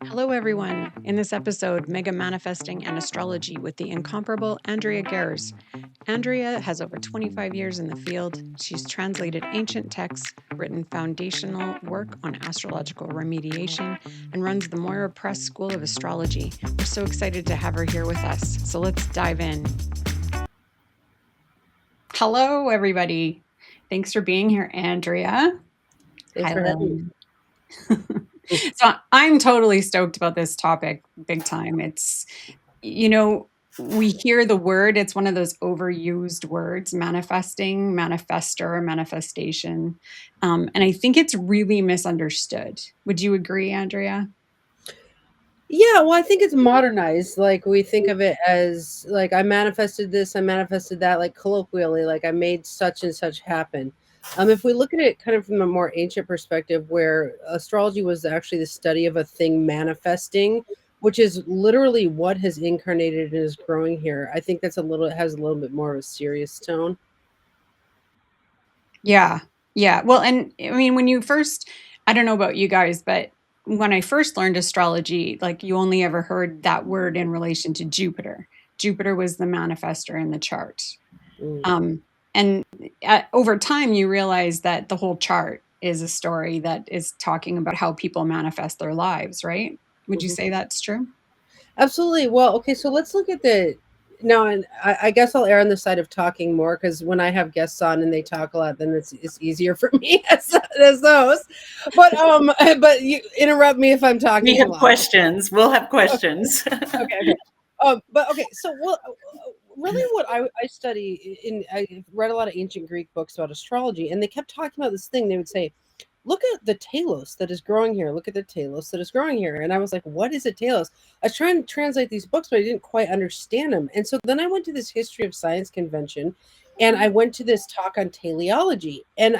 Hello, everyone. In this episode, Mega Manifesting and Astrology with the incomparable Andrea Gehrz. Andrea has over 25 years in the field. She's translated ancient texts, written foundational work on astrological remediation, and runs the Moira Press School of Astrology. We're so excited to have her here with us. So let's dive in. Hello, everybody. Thanks for being here, Andrea. Thanks for having me. So I'm totally stoked about this topic big time. It's, we hear the word, it's one of those overused words, manifesting, manifester, manifestation. And I think it's really misunderstood. Would you agree, Andrea? Yeah, well, I think it's modernized. Like we think of it as like I manifested this, I manifested that, like colloquially, like I made such and such happen. If we look at it kind of from a more ancient perspective, where astrology was actually the study of a thing manifesting, which is literally what has incarnated and is growing here. I think that's it has a little bit more of a serious tone. Yeah. Yeah. Well, and I mean, I don't know about you guys, but when I first learned astrology, like you only ever heard that word in relation to Jupiter. Jupiter was the manifester in the chart. Mm. And over time, you realize that the whole chart is a story that is talking about how people manifest their lives, right? Would you Mhm. say that's true? Absolutely. Well, okay, so let's look at the now, and I guess I'll err on the side of talking more because when I have guests on and they talk a lot, then it's easier for me as those. But but you interrupt me if I'm We talking too have long. questions. We'll have questions. Okay. But okay, so really, what I study I read a lot of ancient Greek books about astrology, and they kept talking about this thing. They would say, look at the telos that is growing here. Look at the telos that is growing here. And I was like, what is a telos? I was trying to translate these books, but I didn't quite understand them. And so then I went to this history of science convention and I went to this talk on teleology. And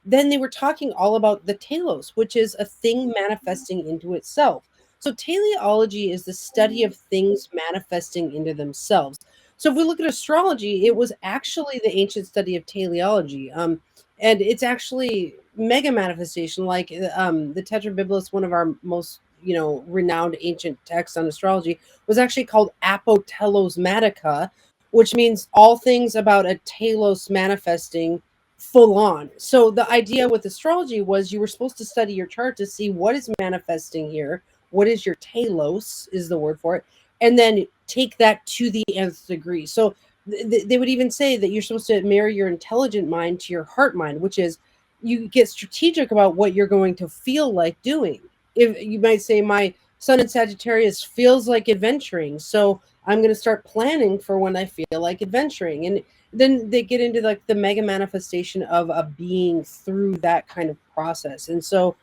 then they were talking all about the telos, which is a thing manifesting into itself. So teleology is the study of things manifesting into themselves. So if we look at astrology, it was actually the ancient study of teleology. And it's actually mega manifestation, like the Tetrabiblos, one of our most renowned ancient texts on astrology, was actually called apotelosmatica, which means all things about a telos manifesting full on. So the idea with astrology was you were supposed to study your chart to see what is manifesting here, what is your telos is the word for it, and then take that to the nth degree. So they would even say that you're supposed to marry your intelligent mind to your heart mind, which is you get strategic about what you're going to feel like doing. If you might say, my sun in Sagittarius feels like adventuring, so I'm going to start planning for when I feel like adventuring. And then they get into like the mega manifestation of a being through that kind of process. And so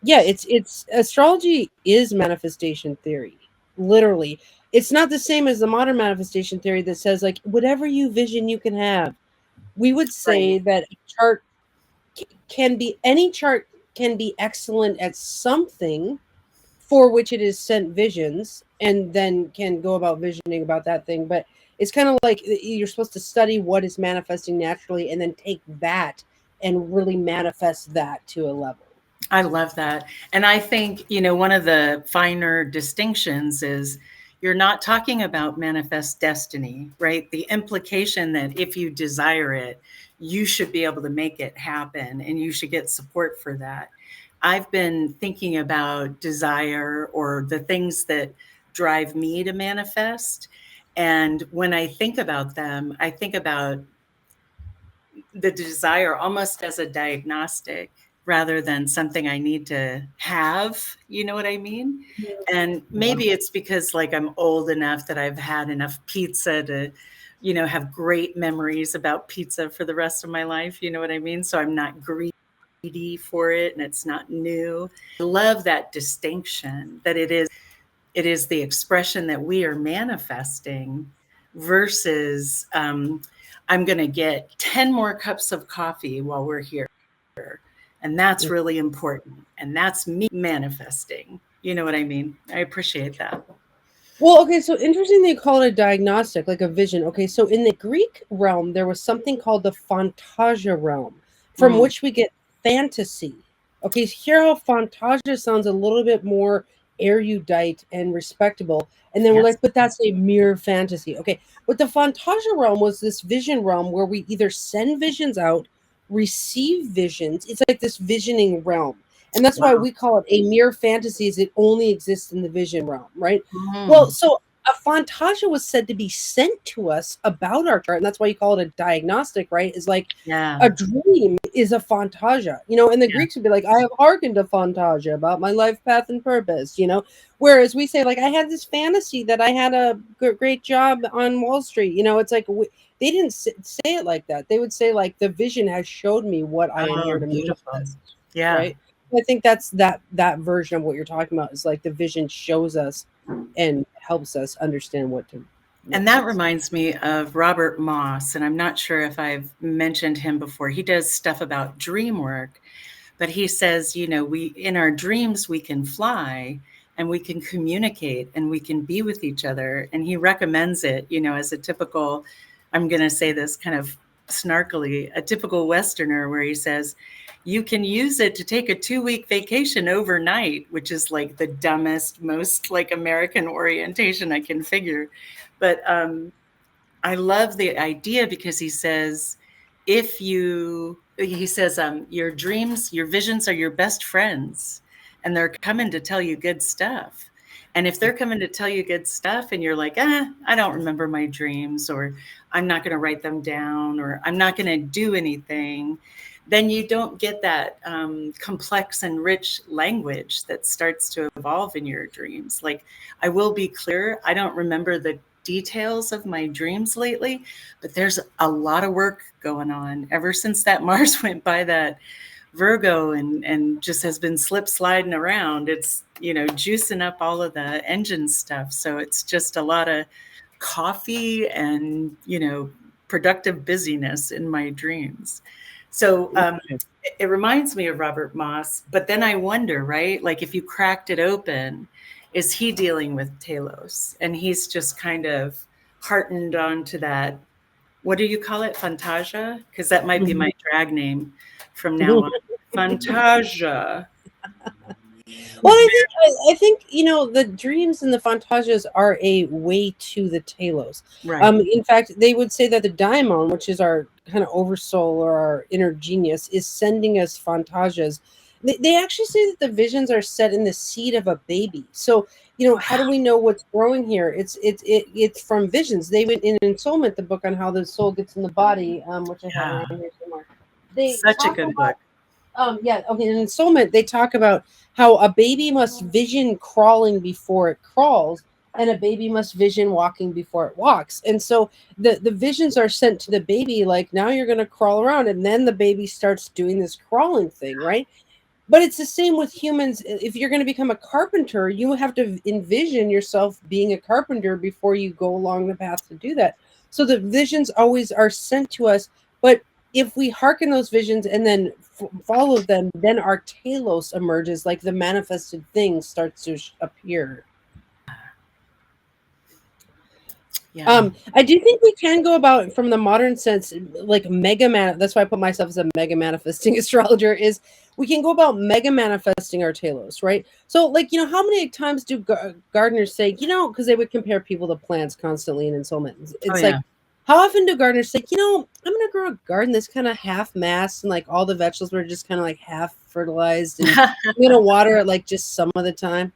yeah, it's astrology is manifestation theory, literally. It's not the same as the modern manifestation theory that says like whatever you vision you can have. We would say Right. that a chart can be any chart can be excellent at something for which it is sent visions and then can go about visioning about that thing. But it's kind of like you're supposed to study what is manifesting naturally and then take that and really manifest that to a level. I love that. And I think, one of the finer distinctions is you're not talking about manifest destiny, right? The implication that if you desire it, you should be able to make it happen and you should get support for that. I've been thinking about desire or the things that drive me to manifest. And when I think about them, I think about the desire almost as a diagnostic rather than something I need to have. You know what I mean? And maybe it's because like I'm old enough that I've had enough pizza to, have great memories about pizza for the rest of my life. You know what I mean? So I'm not greedy for it and it's not new. I love that distinction that it is the expression that we are manifesting versus I'm going to get 10 more cups of coffee while we're here. And that's really important. And that's me manifesting. You know what I mean? I appreciate that. Well, okay, so interesting they call it a diagnostic, like a vision. Okay, so in the Greek realm, there was something called the fantasia realm, from Mm, which we get fantasy. Okay, so here how fantasia sounds a little bit more erudite and respectable. And then we're Yes. like, but that's a mere fantasy. Okay. But the Fantasia realm was this vision realm where we either send visions out, receive visions. It's like this visioning realm. And that's why Wow. we call it a mere fantasy, is it only exists in the vision realm, right? Well, Mm. so a Fantasia was said to be sent to us about our chart, and that's why you call it a diagnostic, right? Is like Yeah. a dream is a Fantasia, and the Yeah. Greeks would be like, I have hearkened to Fantasia about my life path and purpose. Whereas we say, like, I had this fantasy that I had a great job on Wall Street. It's like they didn't say it like that. They would say, like, the vision has showed me what I am Oh, here to beautiful. manifest, Yeah. right? I think that's that version of what you're talking about, is like the vision shows us and helps us understand what to. And that reminds me of Robert Moss, and I'm not sure if I've mentioned him before. He does stuff about dream work, but he says, we in our dreams we can fly and we can communicate and we can be with each other. And he recommends it, as a typical, I'm going to say this kind of snarkily, a typical Westerner, where he says, you can use it to take a 2-week vacation overnight, which is like the dumbest, most like American orientation I can figure. But I love the idea, because he says, your dreams, your visions are your best friends, and they're coming to tell you good stuff. And if they're coming to tell you good stuff and you're like, I don't remember my dreams, or I'm not going to write them down, or I'm not going to do anything, then you don't get that complex and rich language that starts to evolve in your dreams. Like, I will be clear, I don't remember the details of my dreams lately, but there's a lot of work going on ever since that Mars went by that Virgo and just has been slip sliding around. It's, juicing up all of the engine stuff. So it's just a lot of coffee and, productive busyness in my dreams. So it reminds me of Robert Moss, but then I wonder, right? Like, if you cracked it open, is he dealing with Telos? And he's just kind of heartened onto that. What do you call it? Fantasia? Because that might be my drag name from now on. Fantasia. Well, I think the dreams and the Fantasias are a way to the Telos. Right. In fact, they would say that the daimon, which is our kind of oversoul or our inner genius, is sending us Fantasias. They actually say that the visions are set in the seed of a baby. So how do we know what's growing here? It's from visions. They went in Ensoulment, the book on how the soul gets in the body, which I have around here somewhere. Such a good book. Yeah. Okay. In Ensoulment, they talk about how a baby must vision crawling before it crawls, and a baby must vision walking before it walks. And so the visions are sent to the baby, like, now you're going to crawl around, and then the baby starts doing this crawling thing, right? But it's the same with humans. If you're going to become a carpenter, you have to envision yourself being a carpenter before you go along the path to do that. So the visions always are sent to us, but if we hearken those visions and then follow them, then our telos emerges, like the manifested thing starts to appear. Yeah. I do think we can go about, from the modern sense, like that's why I put myself as a mega manifesting astrologer, is we can go about mega manifesting our telos, right? So, like, how many times do gardeners say, because they would compare people to plants constantly in Ensoulment. It's like, how often do gardeners say, I'm going to grow a garden that's kind of half mass, and like all the vegetables were just kind of like half fertilized, and I'm going to water it like just some of the time?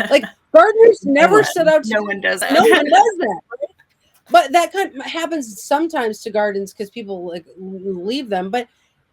Like, gardeners never set out to. No one does that. No one does that. Right? But that kind of happens sometimes to gardens because people like leave them. But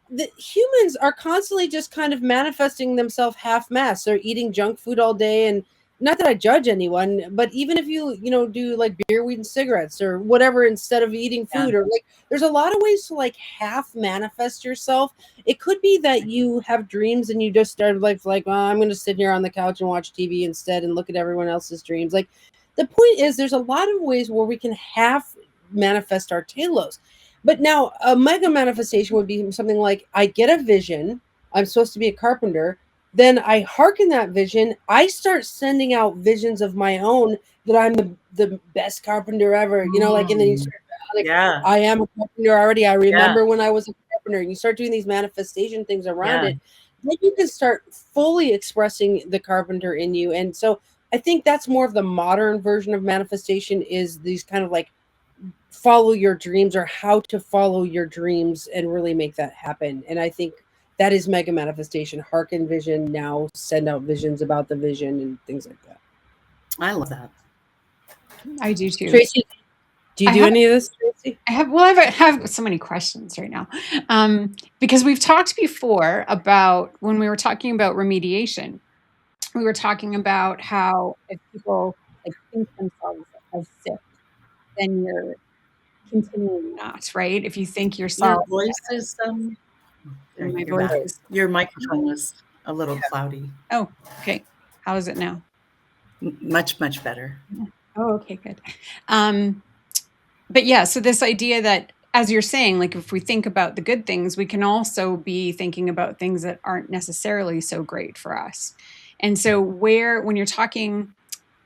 the humans are constantly just kind of manifesting themselves half-mass. They're eating junk food all day, and not that I judge anyone, but even if you do like beer, weed, and cigarettes or whatever instead of eating food, or like, there's a lot of ways to like half manifest yourself. It could be that you have dreams and you just start like I'm going to sit here on the couch and watch TV instead and look at everyone else's dreams. Like, the point is, there's a lot of ways where we can half manifest our telos. But now a mega manifestation would be something like, I get a vision, I'm supposed to be a carpenter, then I hearken that vision, I start sending out visions of my own that I'm the best carpenter ever, like, and then you start like, I am a carpenter already. I remember when I was a carpenter, and you start doing these manifestation things around it. then you can start fully expressing the carpenter in you. And so I think that's more of the modern version of manifestation, is these kind of like follow your dreams, or how to follow your dreams and really make that happen. And I think that is mega manifestation. Hearken vision, now send out visions about the vision and things like that. I love that. I do too. Tracy, do you do any of this, Tracy? I have so many questions right now, because we've talked before about, when we were talking about remediation, we were talking about how if people like think themselves as sick, then you're continuing not, right? If you think Your yourself, voice is there, my you're voice back. is, Your microphone was a little cloudy. oh, okay. How is it now? Much better. Oh, okay, good. But yeah, so this idea that, as you're saying, like if we think about the good things, we can also be thinking about things that aren't necessarily so great for us. And so when you're talking,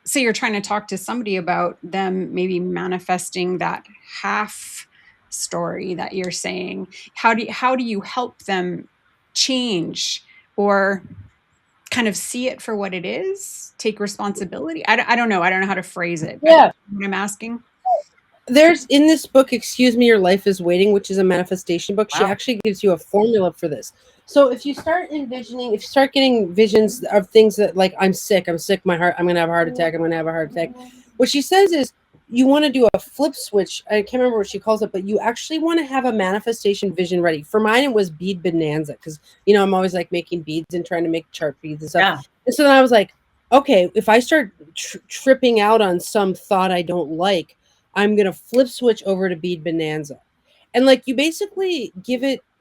say you're trying to talk to somebody about them maybe manifesting that half story that you're saying, how do you help them change, or kind of see it for what it is, take responsibility? I don't know how to phrase it, but Yeah. what I'm asking. There's in this book, Excuse Me, Your Life is Waiting, which is a manifestation book. She Wow. actually gives you a formula for this. So if you start envisioning, if you start getting visions of things that, like, I'm sick, I'm going to have a heart attack, I'm going to have a heart attack. What she says is, you want to do a flip switch. I can't remember what she calls it, but you actually want to have a manifestation vision ready. For mine, it was bead bonanza, because, I'm always like making beads and trying to make chart beads and stuff. Yeah. And so then I was like, okay, if I start tripping out on some thought I don't like, I'm going to flip switch over to bead bonanza. And like, you basically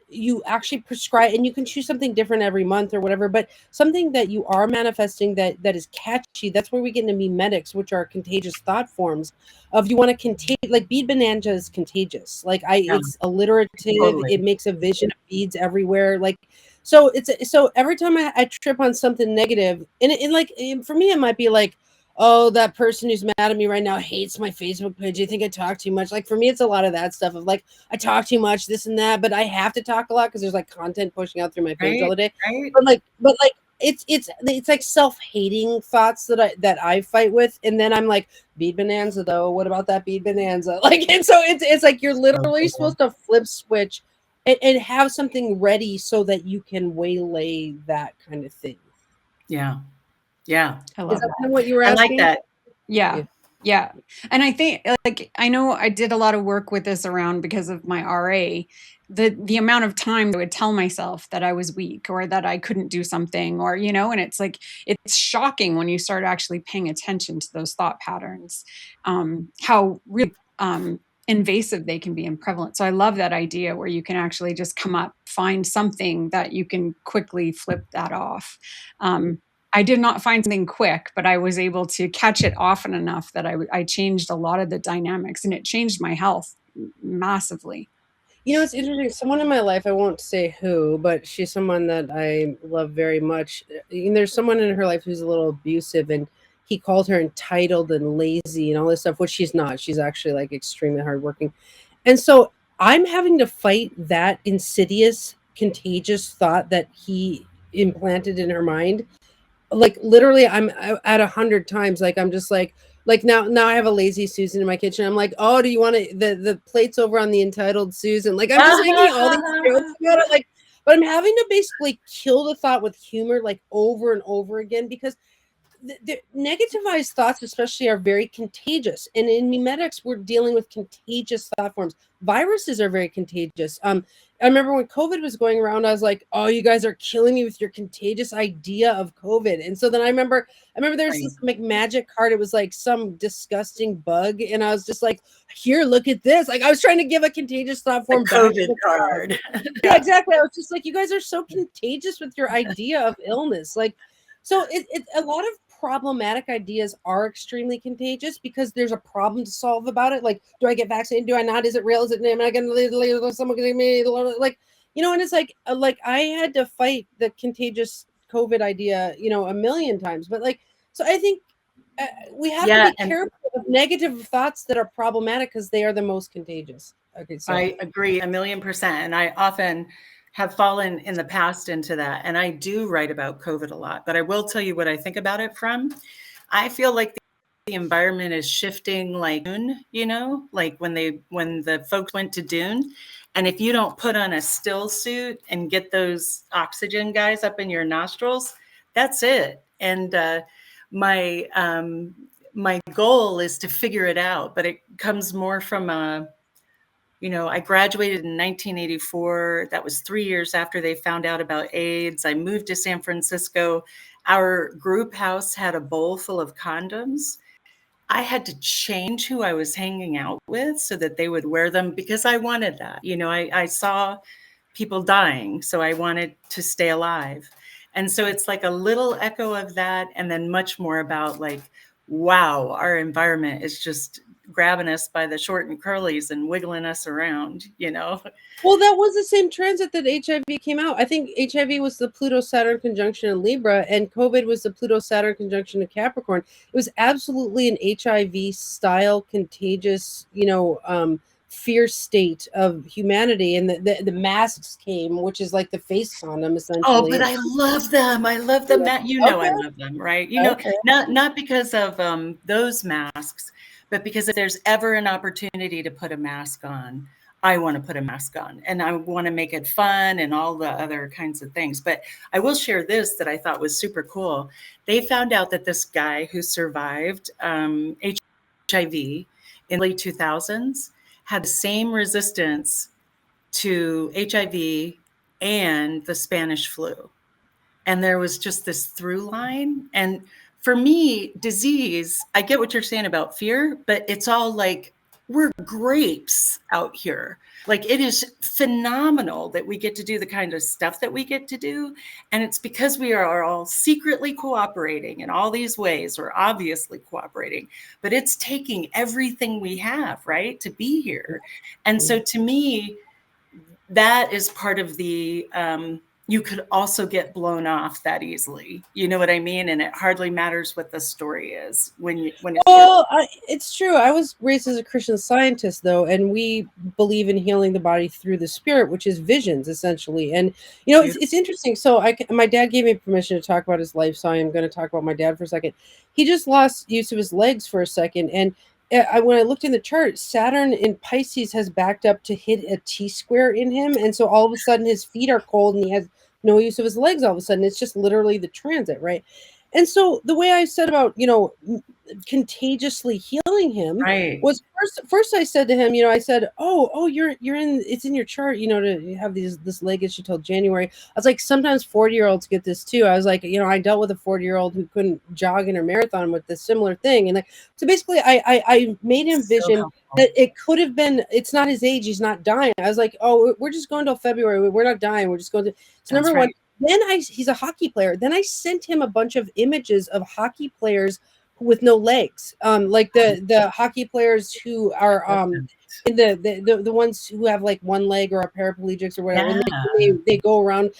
you actually prescribe, and you can choose something different every month or whatever, but something that you are manifesting that is catchy. That's where we get into memetics, which are contagious thought forms of, you want to contain, like bead bonanza is contagious. Like it's alliterative. Totally. It makes a vision of beads everywhere. Like, so every time I trip on something negative, and for me, it might be like, oh, that person who's mad at me right now hates my Facebook page. I think I talk too much. Like, for me, it's a lot of that stuff of like, I talk too much, this and that, but I have to talk a lot because there's like content pushing out through my page all the day. Right. But it's like self-hating thoughts that I fight with. And then I'm like, bead bonanza though. What about that bead bonanza? Like, and so it's like, you're literally supposed to flip switch and have something ready so that you can waylay that kind of thing. Yeah. Yeah. I love that. Kind of what you were asking? I like that. Yeah. And I think, like, I know I did a lot of work with this around because of my RA, the amount of time I would tell myself that I was weak or that I couldn't do something, or, and it's like, it's shocking when you start actually paying attention to those thought patterns, how really, invasive they can be and prevalent. So I love that idea where you can actually just find something that you can quickly flip that off. I did not find something quick, but I was able to catch it often enough that I changed a lot of the dynamics, and it changed my health massively. It's interesting. Someone in my life, I won't say who, but she's someone that I love very much. And there's someone in her life who's a little abusive, and he called her entitled and lazy and all this stuff, which she's not. She's actually like extremely hardworking. And so I'm having to fight that insidious, contagious thought that he implanted in her mind. Like, literally, I'm at 100 times. Like, I'm just like now I have a lazy Susan in my kitchen. I'm like, oh, do you want the plates over on the entitled Susan? Like, I'm just making all these jokes about it. Like, but I'm having to basically kill the thought with humor, like, over and over again, because the negativized thoughts especially are very contagious. And in memetics, we're dealing with contagious thought forms. Viruses are very contagious. I remember when COVID was going around, I was like, oh, you guys are killing me with your contagious idea of COVID. And so then I remember there's this like magic card. It was like some disgusting bug. And I was just like, here, look at this. Like, I was trying to give a contagious thought form. COVID card. Yeah, exactly. I was just like, you guys are so contagious with your idea of illness. Like, so a lot of problematic ideas are extremely contagious because there's a problem to solve about it. Like, do I get vaccinated? Do I not? Is it real? Is it? Am I going to someone going to me? Like, and it's like I had to fight the contagious COVID idea, a million times. But like, so I think we have to be careful of negative thoughts that are problematic because they are the most contagious. Okay, so I agree 1,000,000%. And I often have fallen in the past into that. And I do write about COVID a lot, but I will tell you what I think about it from. I feel like the environment is shifting like Dune, you know, like when the folks went to Dune. And if you don't put on a still suit and get those oxygen guys up in your nostrils, that's it. And my goal is to figure it out, but it comes more from I graduated in 1984. That was 3 years after they found out about AIDS. I moved to San Francisco. Our group house had a bowl full of condoms. I had to change who I was hanging out with so that they would wear them because I wanted that. I saw people dying, so I wanted to stay alive. And so it's like a little echo of that, and then much more about like, wow, our environment is just grabbing us by the short and curlies and wiggling us around, Well, that was the same transit that HIV came out. I think HIV was the Pluto-Saturn conjunction in Libra, and COVID was the Pluto-Saturn conjunction in Capricorn. It was absolutely an HIV-style contagious, fear state of humanity, and the masks came, which is like the face condom, essentially. Oh, but I love them. I love them. I love them, right? Okay. Not because of those masks, but because if there's ever an opportunity to put a mask on, I want to put a mask on, and I want to make it fun and all the other kinds of things. But I will share this that I thought was super cool. They found out that this guy who survived HIV in the late 2000s had the same resistance to HIV and the Spanish flu. And there was just this through line. And for me, disease, I get what you're saying about fear, but it's all like, we're grapes out here. Like, it is phenomenal that we get to do the kind of stuff that we get to do. And it's because we are all secretly cooperating in all these ways, or obviously cooperating, but it's taking everything we have, right, to be here. And so to me, that is part of the, you could also get blown off that easily. You know what I mean? And it hardly matters what the story is when it's. Well, it's true. I was raised as a Christian Scientist, though, and we believe in healing the body through the spirit, which is visions, essentially. And it's interesting. So my dad gave me permission to talk about his life, so I am going to talk about my dad for a second. He just lost use of his legs for a second, and when I looked in the chart, Saturn in Pisces has backed up to hit a T-square in him, and so all of a sudden his feet are cold and he has no use of his legs. All of a sudden, it's just literally the transit, right? And so the way I said about contagiously healing him was first I said to him, I said, oh, you're in, it's in your chart, to have this leg issue till January. I was like, sometimes 40-year-olds get this too. I was like, I dealt with a 40-year-old who couldn't jog in her marathon with this similar thing, and like, so basically I made him vision that it could have been, it's not his age, he's not dying. I was like, oh, we're just going till February, we're not dying, we're just going to. So number one. Then he's a hockey player. Then I sent him a bunch of images of hockey players with no legs, like the hockey players who are in the ones who have like one leg or are paraplegics or whatever. Yeah. And they go around.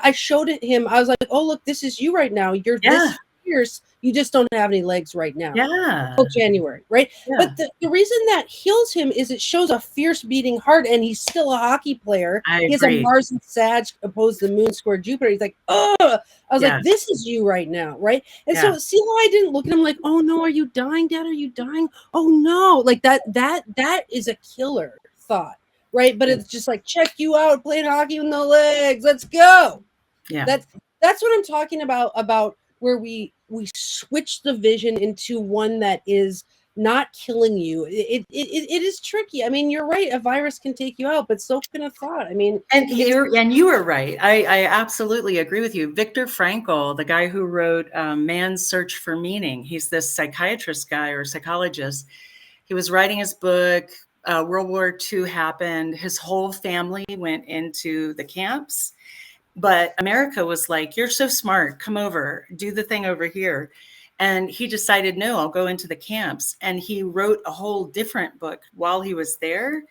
I showed it him. I was like, oh, look, this is you right now. You're this fierce. You just don't have any legs right now. Yeah. Until January, right? Yeah. But the reason that heals him is it shows a fierce beating heart, and he's still a hockey player. He has a Mars and Sag opposed to the Moon square Jupiter. He's like, oh, I was like, this is you right now, right? And so see how I didn't look at him like, oh no, are you dying, Dad? Are you dying? Oh no, like that is a killer thought, right? But it's just like, check you out playing hockey with no legs. Let's go. Yeah, that's what I'm talking about where we switch the vision into one that is not killing you. It is tricky. I mean, you're right. A virus can take you out, but so can a thought. I mean, and you were right. I absolutely agree with you. Viktor Frankl, the guy who wrote Man's Search for Meaning, he's this psychiatrist guy or psychologist. He was writing his book. World War II happened. His whole family went into the camps. But America was like, you're so smart. Come over, do the thing over here. And he decided, no, I'll go into the camps. And he wrote a whole different book while he was there.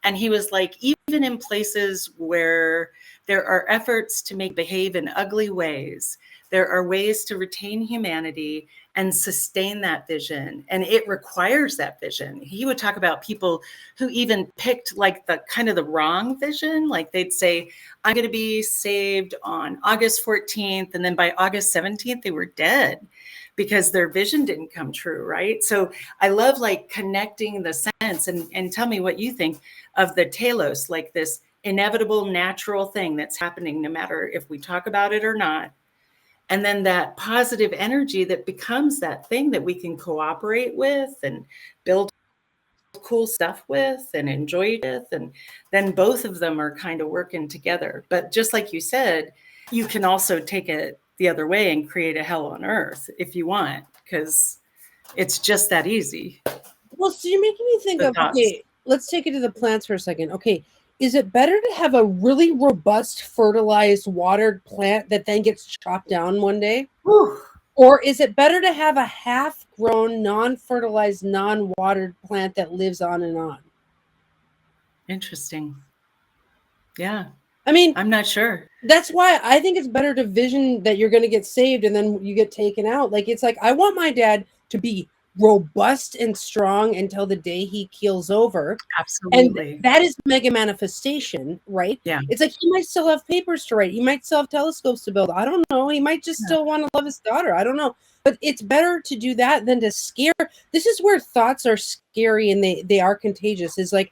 And he was like, even in places where there are efforts to make behave in ugly ways, there are ways to retain humanity and sustain that vision. And it requires that vision. He would talk about people who even picked like the kind of the wrong vision. Like they'd say, I'm going to be saved on August 14th. And then by August 17th, they were dead because their vision didn't come true, right? So I love like connecting the sense, and tell me what you think of the telos, like this inevitable natural thing that's happening no matter if we talk about it or not. And then that positive energy that becomes that thing that we can cooperate with and build cool stuff with and enjoy with. And then both of them are kind of working together. But just like you said, you can also take it the other way and create a hell on earth if you want, because it's just that easy. Well, so you're making me think of, okay, let's take it to the plants for a second. Okay, is it better to have a really robust, fertilized, watered plant that then gets chopped down one day? Whew. Or is it better to have a half-grown, non-fertilized, non-watered plant that lives on and on? Interesting. Yeah. I mean, I'm not sure. That's why I think it's better to vision that you're going to get saved and then you get taken out. Like, it's like, I want my dad to be robust and strong until the day he keels over. Absolutely. And that is mega manifestation, right? Yeah. It's like he might still have papers to write. He might still have telescopes to build. I don't know. He might just still want to love his daughter. I don't know. But it's better to do that than to scare. This is where thoughts are scary and they are contagious. Is like,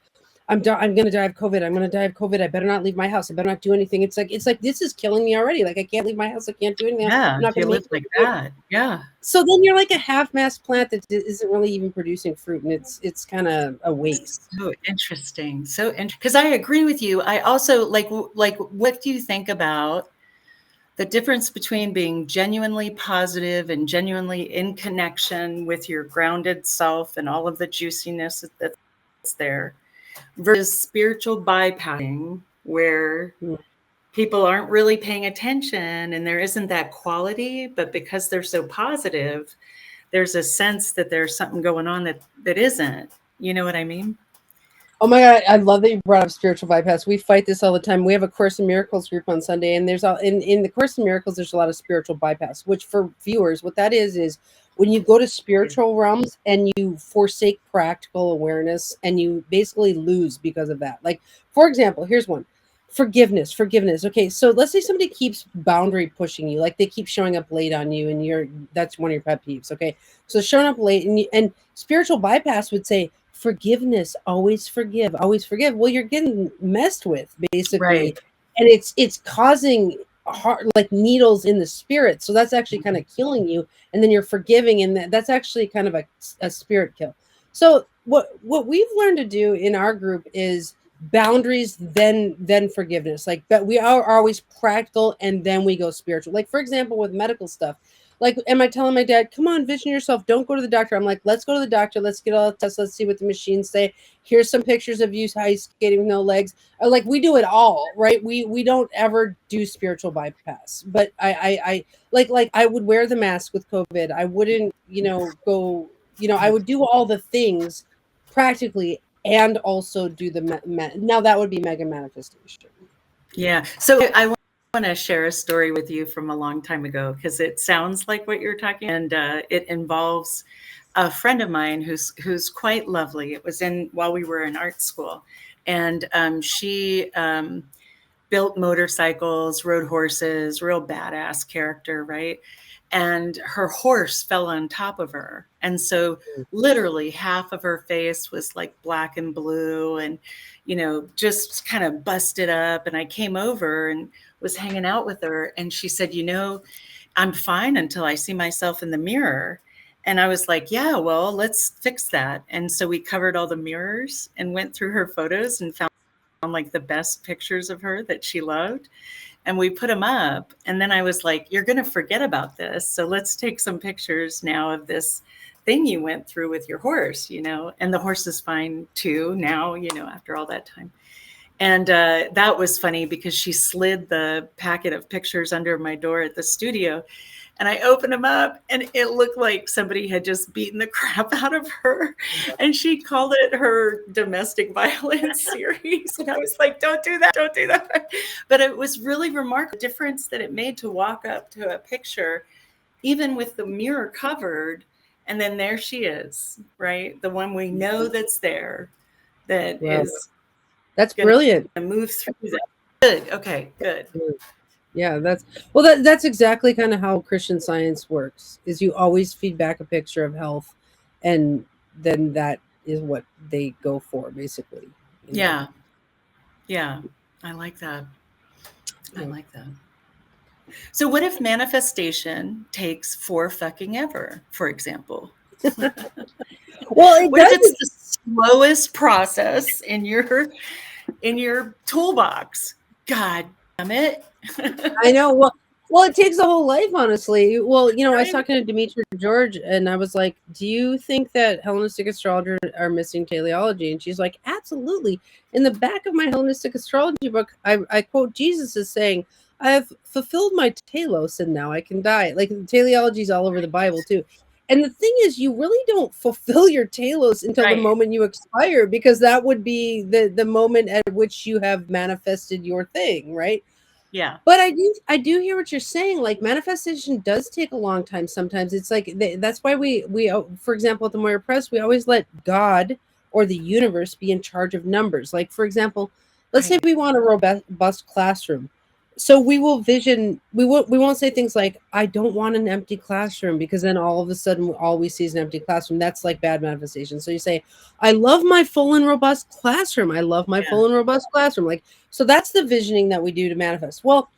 I'm going to die of COVID. I'm going to die of COVID. I better not leave my house. I better not do anything. It's like this is killing me already. Like, I can't leave my house. I can't do anything. Yeah, I'm not you going to live like that. Yeah. So then you're like a half-mast plant that isn't really even producing fruit, and it's kind of a waste. So interesting. So interesting. Because I agree with you. I also like what do you think about the difference between being genuinely positive and genuinely in connection with your grounded self and all of the juiciness that's there, versus spiritual bypassing, where people aren't really paying attention and there isn't that quality, but because they're so positive, there's a sense that there's something going on that isn't. You know what I mean? Oh my God, I love that you brought up spiritual bypass. We fight this all the time. We have a Course in Miracles group on Sunday, and there's in the Course in Miracles, there's a lot of spiritual bypass, which for viewers, what that is when you go to spiritual realms and you forsake practical awareness and you basically lose because of that. Like, for example, here's one. Forgiveness. Okay, so let's say somebody keeps boundary pushing you, like they keep showing up late on you, and that's one of your pet peeves. Okay, so showing up late, and spiritual bypass would say, forgiveness, always forgive. Well, you're getting messed with, basically, right. And it's causing like needles in the spirit, so that's actually kind of killing you. And then you're forgiving, and that's actually kind of a spirit kill. So what we've learned to do in our group is boundaries, then forgiveness. Like, but we are always practical, and then we go spiritual. Like, for example, with medical stuff, like, am I telling my dad, come on, vision yourself, don't go to the doctor? I'm like, let's go to the doctor, let's get all the tests, let's see what the machines say. Here's some pictures of you ice skating with no legs. Like, we do it all, right? We don't ever do spiritual bypass. But I like I would wear the mask with COVID. I wouldn't, go, I would do all the things practically and also do the now that would be mega manifestation. Yeah. So I want to share a story with you from a long time ago, because it sounds like what you're talking, and it involves a friend of mine who's quite lovely. It was while we were in art school, and she built motorcycles, rode horses, real badass character, right? And her horse fell on top of her. And so literally half of her face was like black and blue and, just kind of busted up. And I came over and was hanging out with her. And she said, I'm fine until I see myself in the mirror. And I was like, yeah, well, let's fix that. And so we covered all the mirrors and went through her photos and found like the best pictures of her that she loved. And we put them up. And then I was like, you're going to forget about this. So let's take some pictures now of this thing you went through with your horse, and the horse is fine too now, after all that time. And that was funny because she slid the packet of pictures under my door at the studio. And I opened them up, and it looked like somebody had just beaten the crap out of her. And she called it her domestic violence series. And I was like, don't do that, don't do that. But it was really remarkable, the difference that it made to walk up to a picture, even with the mirror covered, and then there she is, right? The one we know that's there, that is. That's brilliant. Move through that. Good. Okay. Good. Yeah, that's exactly kind of how Christian Science works. Is you always feed back a picture of health, and then that is what they go for, basically. Yeah. Yeah. I like that. I like that. So what if manifestation takes for fucking ever, for example? Well, what if it's the slowest process in your toolbox? God damn it. I know. Well, it takes a whole life, honestly. Well, I was talking to Demetra George, and I was like, do you think that Hellenistic astrologers are missing teleology? And she's like, absolutely. In the back of my Hellenistic astrology book, I quote Jesus as saying, I have fulfilled my telos, and now I can die. Like, teleology is all over the Bible, too. And the thing is, you really don't fulfill your telos until the moment you expire, because that would be the moment at which you have manifested your thing, right? Yeah. But I do hear what you're saying. Like, manifestation does take a long time. Sometimes it's like, that's why we, for example, at the Moyer Press, we always let God or the universe be in charge of numbers. Like, for example, let's say we want a robust classroom. So we will we won't say things like, I don't want an empty classroom, because then all of a sudden all we see is an empty classroom. That's like bad manifestation. So you say, I love my full and robust classroom. I love my full and robust classroom. Like, so that's the visioning that we do to manifest. Well,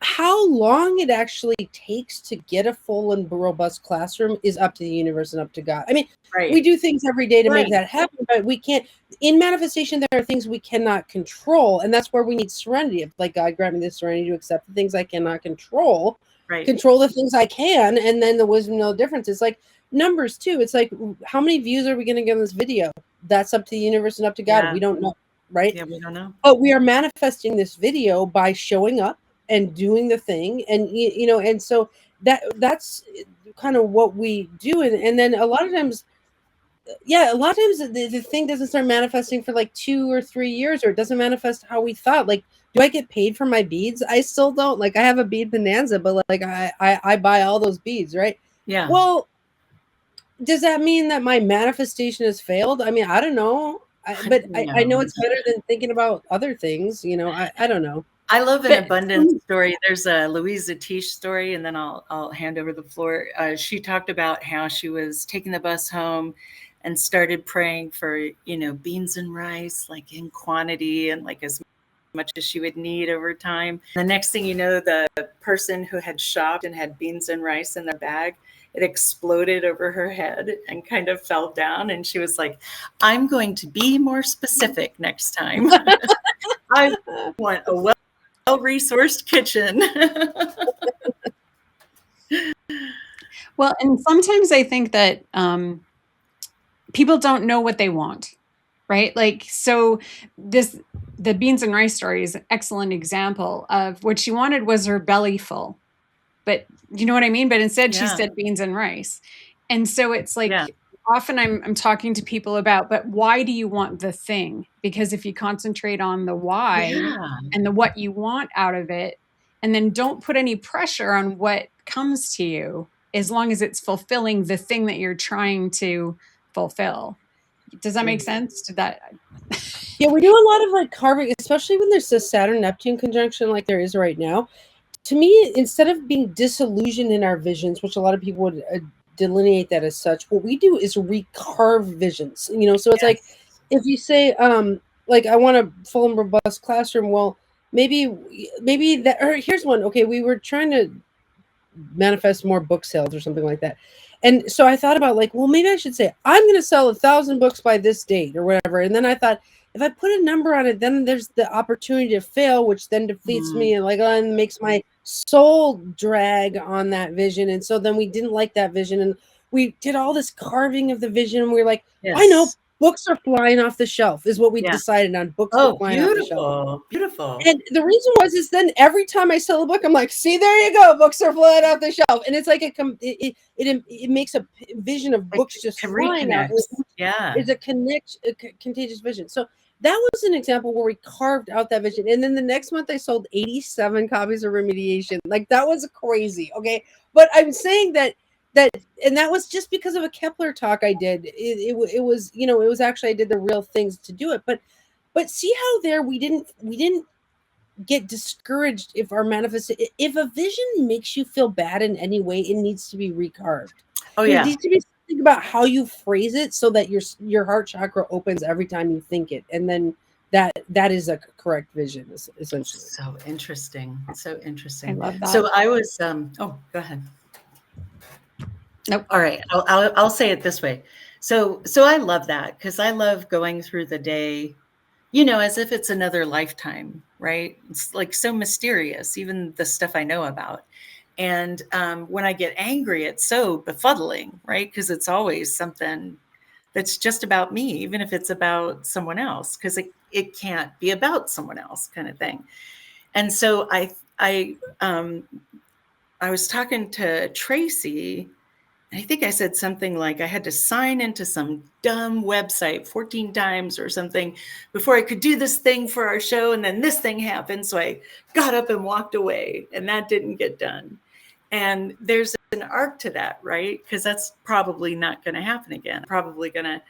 how long it actually takes to get a full and robust classroom is up to the universe and up to God. I mean, we do things every day to make that happen, but we can't. In manifestation, there are things we cannot control, and that's where we need serenity. Like, God, grant me the serenity to accept the things I cannot control, control the things I can, and then the wisdom, no difference. It's like numbers too. It's like, how many views are we going to get on this video? That's up to the universe and up to God. We don't know, right? Yeah, we don't know. But we are manifesting this video by showing up and doing the thing, and and so that's kind of what we do, and then a lot of times the thing doesn't start manifesting for like 2 or 3 years, or it doesn't manifest how we thought. Like, do I get paid for my beads? I still don't. Like, I have a bead bonanza, but like I buy all those beads, right? Yeah. Well, does that mean that my manifestation has failed? I mean, I don't know. I know it's better than thinking about other things. I don't know. I love an abundance story. There's a Louisa Tish story, and then I'll hand over the floor. She talked about how she was taking the bus home and started praying for, beans and rice, like in quantity and like as much as she would need over time. The next thing you know, the person who had shopped and had beans and rice in their bag, it exploded over her head and kind of fell down. And she was like, I'm going to be more specific next time. I want a well-resourced kitchen. Well, and sometimes I think that people don't know what they want, right? Like, so the beans and rice story is an excellent example of what she wanted was her belly full, but you know what I mean? But instead she said beans and rice. And so it's like, often I'm talking to people about, but why do you want the thing? Because if you concentrate on the why and the what you want out of it, and then don't put any pressure on what comes to you, as long as it's fulfilling the thing that you're trying to fulfill. Does that make sense? Did that? Yeah, we do a lot of like carving, especially when there's this Saturn-Neptune conjunction like there is right now. To me, instead of being disillusioned in our visions, which a lot of people would delineate that as such, what we do is recarve visions. So it's like, if you say, like, I want a full and robust classroom, well, maybe that, or here's one. Okay, we were trying to manifest more book sales or something like that. And so I thought about like, well, maybe I should say, I'm going to sell 1,000 books by this date or whatever. And then I thought, if I put a number on it, then there's the opportunity to fail, which then defeats me and like, and makes my soul drag on that vision. And so then we didn't like that vision. And we did all this carving of the vision. And we were like, I know, books are flying off the shelf is what we Yeah. decided on. Books were Oh, flying off the shelf. beautiful. And the reason is then every time I sell a book, I'm like, see, there you go, books are flying off the shelf, and it's like it makes a vision of books just flying out. Yeah, It's a contagious vision. So that was an example where we carved out that vision, and then the next month I sold 87 copies of Remediation. Like that was crazy. Okay, but I'm saying that and that was just because of a Kepler talk I did. It was it was actually I did the real things to do it, but see how there we didn't get discouraged if if a vision makes you feel bad in any way, it needs to be recarved. Oh There yeah. needs to be something about how you phrase it so that your heart chakra opens every time you think it, and then that is a correct vision, essentially. So interesting. So interesting. I love that. So I was oh, go ahead. Nope. All right. I'll say it this way. So I love that because I love going through the day, as if it's another lifetime, right? It's like so mysterious, even the stuff I know about. And when I get angry, it's so befuddling, right? Because it's always something that's just about me, even if it's about someone else, because it can't be about someone else, kind of thing. And so I was talking to Tracy. I think I said something like I had to sign into some dumb website 14 times or something before I could do this thing for our show. And then this thing happened. So I got up and walked away, and that didn't get done. And there's an arc to that, right? Because that's probably not going to happen again. Probably going to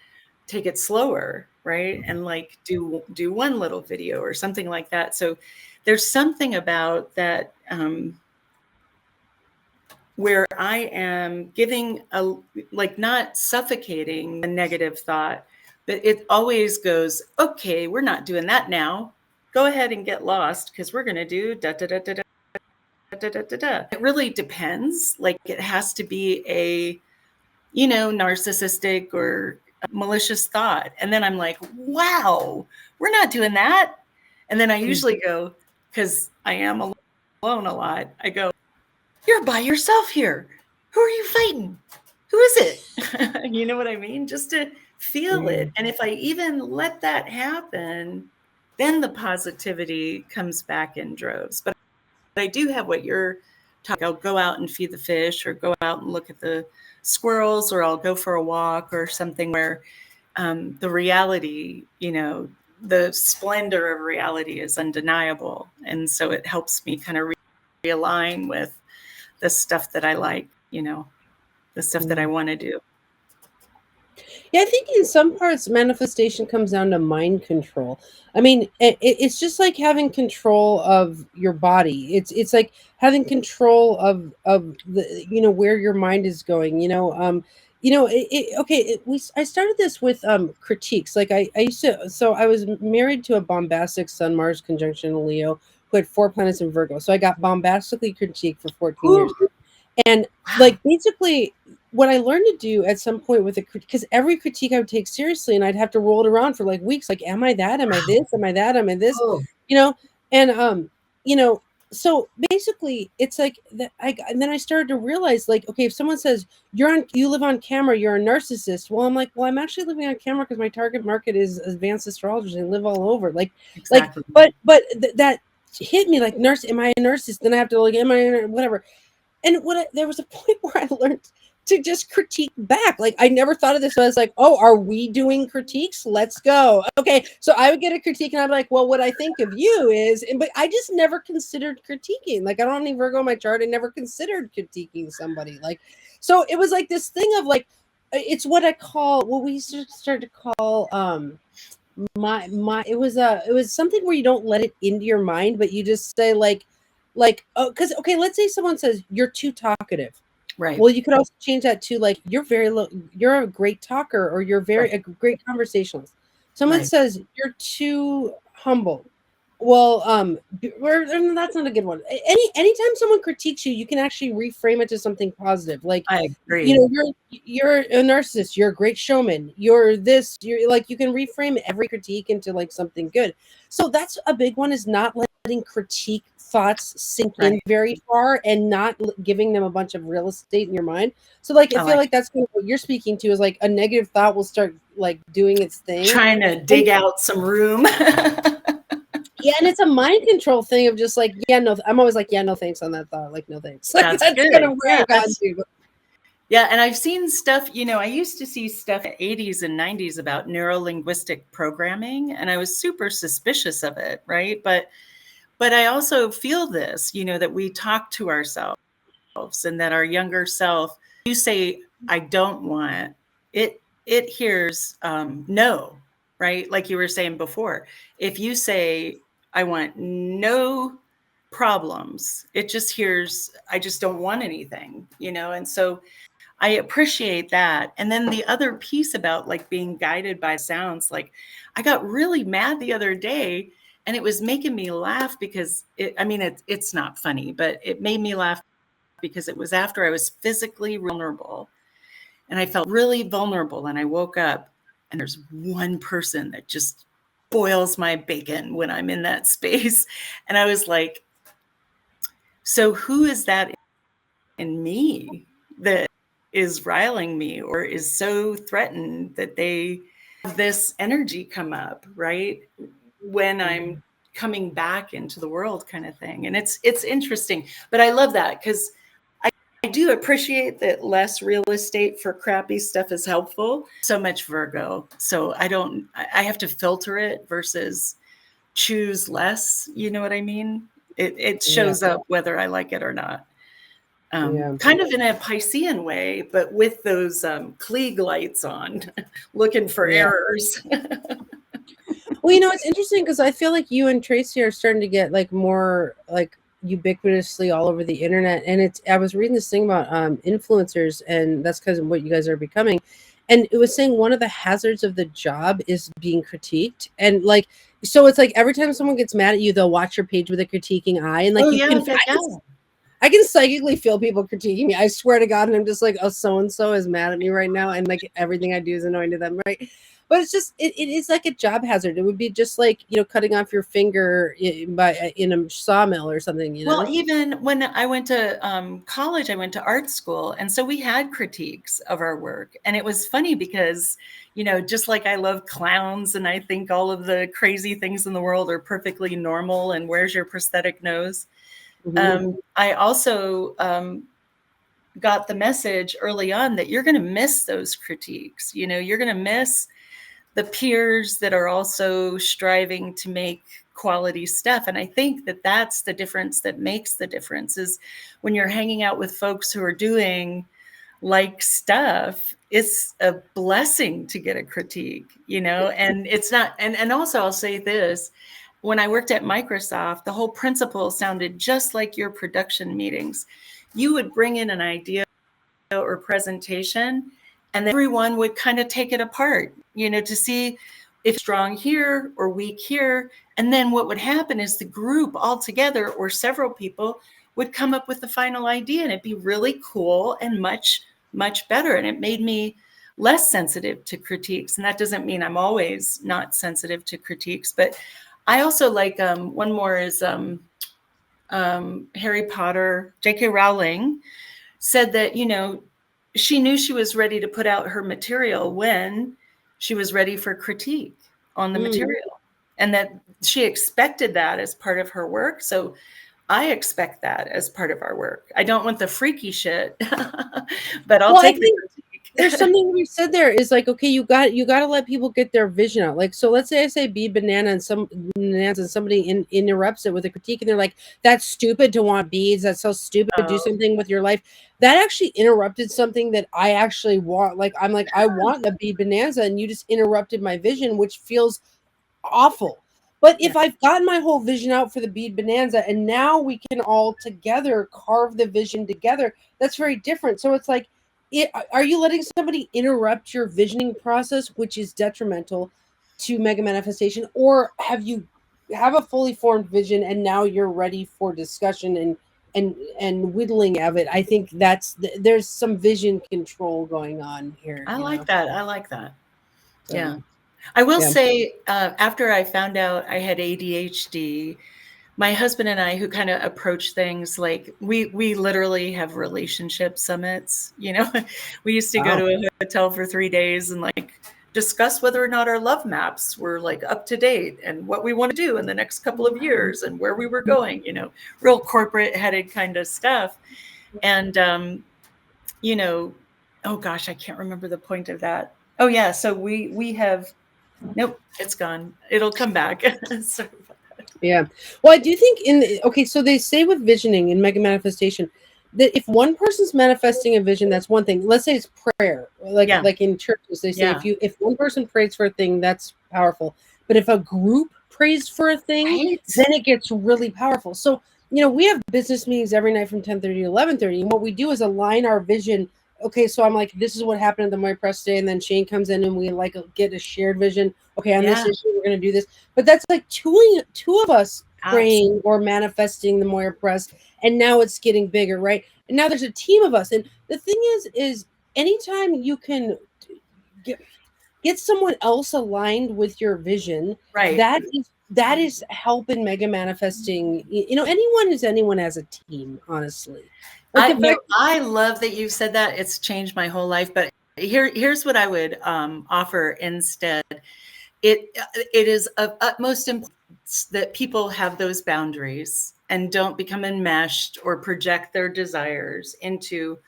take it slower, right? And like do one little video or something like that. So there's something about that where I am giving not suffocating a negative thought, but it always goes, okay, we're not doing that now. Go ahead and get lost because we're going to do da da da da da da da da da. It really depends. Like it has to be a, narcissistic or malicious thought. And then I'm like, wow, we're not doing that. And then I usually go, because I am alone a lot, I go, you're by yourself here. Who are you fighting? Who is it? You know what I mean? Just to feel it. And if I even let that happen, then the positivity comes back in droves. But I do have what you're talking. I'll go out and feed the fish, or go out and look at the squirrels, or I'll go for a walk or something where the reality, the splendor of reality is undeniable. And so it helps me kind of realign with the stuff that I like, the stuff that I want to do. Yeah, I think in some parts manifestation comes down to mind control. I mean, it's just like having control of your body. It's like having control of the where your mind is going. I started this with critiques. Like I used to. So I was married to a bombastic Sun Mars conjunction Leo who had 4 planets in Virgo. So I got bombastically critiqued for 14 years. And like basically what I learned to do at some point with because every critique I would take seriously, and I'd have to roll it around for like weeks. Like, am I that? Am I this? Am I that? Am I this? And so basically it's like that. And then I started to realize, like, okay, if someone says you live on camera, you're a narcissist. Well, I'm like, well, I'm actually living on camera because my target market is advanced astrologers and live all over. Exactly. But that hit me like, am I a narcissist? Then I have to like, am I whatever? And there was a point where I learned to just critique back. Like I never thought of this. I was like, oh, are we doing critiques? Let's go. Okay. So I would get a critique and I'm like, well, what I think of you is, but I just never considered critiquing. Like I don't have any Virgo on my chart. I never considered critiquing somebody. Like, so it was like this thing of like, it's what we started to call, it was something where you don't let it into your mind, but you just say because okay, let's say someone says you're too talkative. Right. Well, you could also change that to like you're a great talker, or you're a great conversationalist. Someone says you're too humble. Well, that's not a good one. Anytime someone critiques you, you can actually reframe it to something positive. Like I agree. You're a narcissist. You're a great showman. You're this. You're like, you can reframe every critique into like something good. So that's a big one, is not letting critique thoughts sink in very far and not giving them a bunch of real estate in your mind. So like I feel like that's kind of what you're speaking to, is like a negative thought will start like doing its thing, trying to dig out some room. Yeah, and it's a mind control thing of just like, yeah, no, I'm always like, yeah, no thanks on that thought, like no thanks. Like, that's good. kind of where I got to. Yeah, and I've seen stuff, you know, I used to see stuff in the 80s and 90s about neuro-linguistic programming, and I was super suspicious of it, right? But I also feel this, you know, that we talk to ourselves and that our younger self, you say, I don't want, it hears no, right? Like you were saying before. If you say, I want no problems, it just hears, I just don't want anything, you know? And so I appreciate that. And then the other piece about like being guided by sounds, like I got really mad the other day and it was making me laugh because it's not funny, but it made me laugh because it was after I was physically vulnerable and I felt really vulnerable. And I woke up and there's one person that just boils my bacon when I'm in that space. And I was like, so who is that in me that is riling me or is so threatened that they have this energy come up, right? When I'm coming back into the world, kind of thing. And it's interesting, but I love that because I do appreciate that less real estate for crappy stuff is helpful. So much Virgo. So I have to filter it versus choose less. You know what I mean? It shows up whether I like it or not. Kind of in a Piscean way, but with those Klieg lights on, looking for errors. Well, you know, it's interesting because I feel like you and Tracy are starting to get like more like ubiquitously all over the internet. And I was reading this thing about influencers, and that's because of what you guys are becoming. And it was saying one of the hazards of the job is being critiqued. And like, so it's like every time someone gets mad at you, they'll watch your page with a critiquing eye. And like, I can psychically feel people critiquing me. I swear to God. And I'm just like, oh, so-and-so is mad at me right now. And like everything I do is annoying to them. Right. But it's just, it is like a job hazard. It would be just like, you know, cutting off your finger in a sawmill or something, you know? Well, even when I went to college, I went to art school. And so we had critiques of our work. And it was funny because, you know, just like I love clowns and I think all of the crazy things in the world are perfectly normal and where's your prosthetic nose? I also got the message early on that you're going to miss those critiques. You know, you're going to miss the peers that are also striving to make quality stuff. And I think that that's the difference that makes the difference is when you're hanging out with folks who are doing like stuff, it's a blessing to get a critique, you know, and it's not, and also I'll say this, when I worked at Microsoft, the whole principle sounded just like your production meetings. You would bring in an idea or presentation, and everyone would kind of take it apart, you know, to see if strong here or weak here. And then what would happen is the group all together or several people would come up with the final idea, and it'd be really cool and much, much better. And it made me less sensitive to critiques. And that doesn't mean I'm always not sensitive to critiques, but I also like one more is Harry Potter. J.K. Rowling said that, you know, she knew she was ready to put out her material when she was ready for critique on the material, and that she expected that as part of her work. So I expect that as part of our work. I don't want the freaky shit, but I'll take the critique. There's something we said there is like, okay, you got to let people get their vision out. Like, so let's say I say bead banana and somebody interrupts it with a critique and they're like, that's stupid to want beads. That's so stupid to do something with your life. That actually interrupted something that I actually want. Like, I'm like, I want a bead bonanza and you just interrupted my vision, which feels awful. But if I've gotten my whole vision out for the bead bonanza and now we can all together carve the vision together, that's very different. So it's like, are you letting somebody interrupt your visioning process, which is detrimental to mega manifestation, or have you have a fully formed vision and now you're ready for discussion and whittling of it? I think there's some vision control going on here. I like that. Yeah. I will say, after I found out I had ADHD, my husband and I, who kind of approach things like we literally have relationship summits. We used to go Wow. to a hotel for 3 days and like discuss whether or not our love maps were like up to date and what we want to do in the next couple of years and where we were going, real corporate headed kind of stuff. And, oh gosh, I can't remember the point of that. Oh yeah. So we have, nope, it's gone. It'll come back. Sorry about that. Yeah. Well, I do think okay, so they say with visioning and mega manifestation that if one person's manifesting a vision, that's one thing. Let's say it's prayer. Like Yeah. like in churches, they say Yeah. if one person prays for a thing, that's powerful. But if a group prays for a thing, Right? then it gets really powerful. So, we have business meetings every night from 10:30 to 11:30. And what we do is align our vision. Okay, so I'm like, this is what happened at the My Press Day, and then Shane comes in and we like get a shared vision. Okay, on this Yeah. issue, we're gonna do this. But that's like two of us praying or manifesting the Moyer Press, and now it's getting bigger, right? And now there's a team of us. And the thing is anytime you can get someone else aligned with your vision, Right. that is helping mega manifesting. Anyone is anyone as a team, honestly. I love that you said that. It's changed my whole life. But here's what I would offer instead. It is of utmost importance that people have those boundaries and don't become enmeshed or project their desires into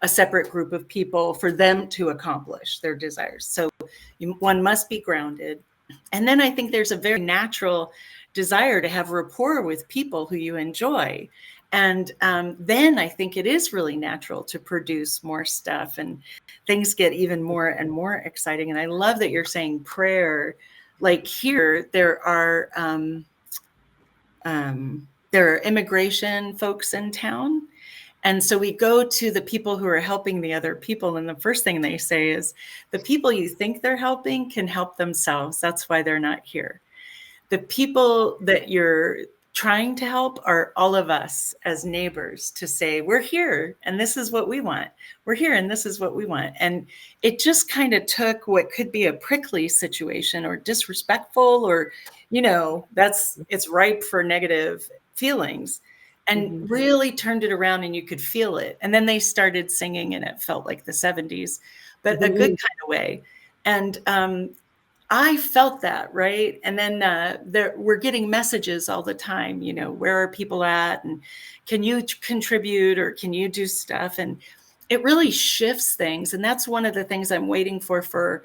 a separate group of people for them to accomplish their desires. So one must be grounded. And then I think there's a very natural desire to have rapport with people who you enjoy. And then I think it is really natural to produce more stuff and things get even more and more exciting. And I love that you're saying prayer. Like here, there are immigration folks in town. And so we go to the people who are helping the other people. And the first thing they say is, the people you think they're helping can help themselves. That's why they're not here. The people that you're trying to help are all of us as neighbors to say, we're here and this is what we want. We're here and this is what we want. And it just kind of took what could be a prickly situation or disrespectful or, it's ripe for negative feelings, and really turned it around, and you could feel it. And then they started singing and it felt like the 70s, but a good kind of way. And I felt that, right? And then we're getting messages all the time, where are people at? And can you contribute or can you do stuff? And it really shifts things. And that's one of the things I'm waiting for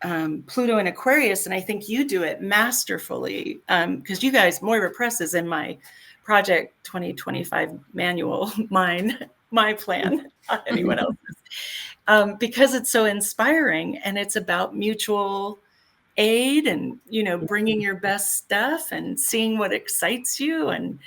Pluto and Aquarius. And I think you do it masterfully because you guys, Moira Press is in my Project 2025 manual, my plan, not anyone else's, because it's so inspiring and it's about mutual aid and, bringing your best stuff and seeing what excites you and,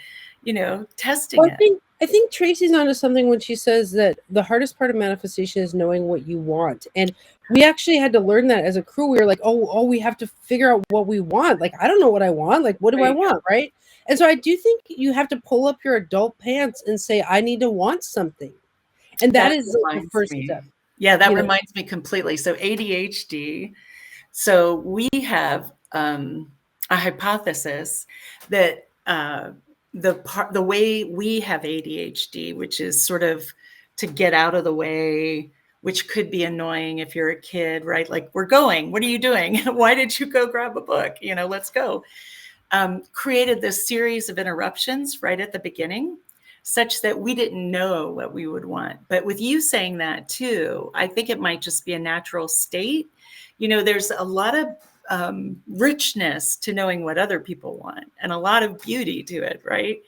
testing it. I think Tracy's onto something when she says that the hardest part of manifestation is knowing what you want. And we actually had to learn that as a crew. We were like, oh, we have to figure out what we want. Like, I don't know what I want. Like, what do I want? Right. And so I do think you have to pull up your adult pants and say, I need to want something. And that is the first step. Yeah, that reminds me completely. So ADHD. So we have a hypothesis that the way we have ADHD, which is sort of to get out of the way, which could be annoying if you're a kid, right? Like, we're going, what are you doing? Why did you go grab a book? Let's go. Created this series of interruptions right at the beginning, such that we didn't know what we would want. But with you saying that too, I think it might just be a natural state. There's a lot of richness to knowing what other people want and a lot of beauty to it, right?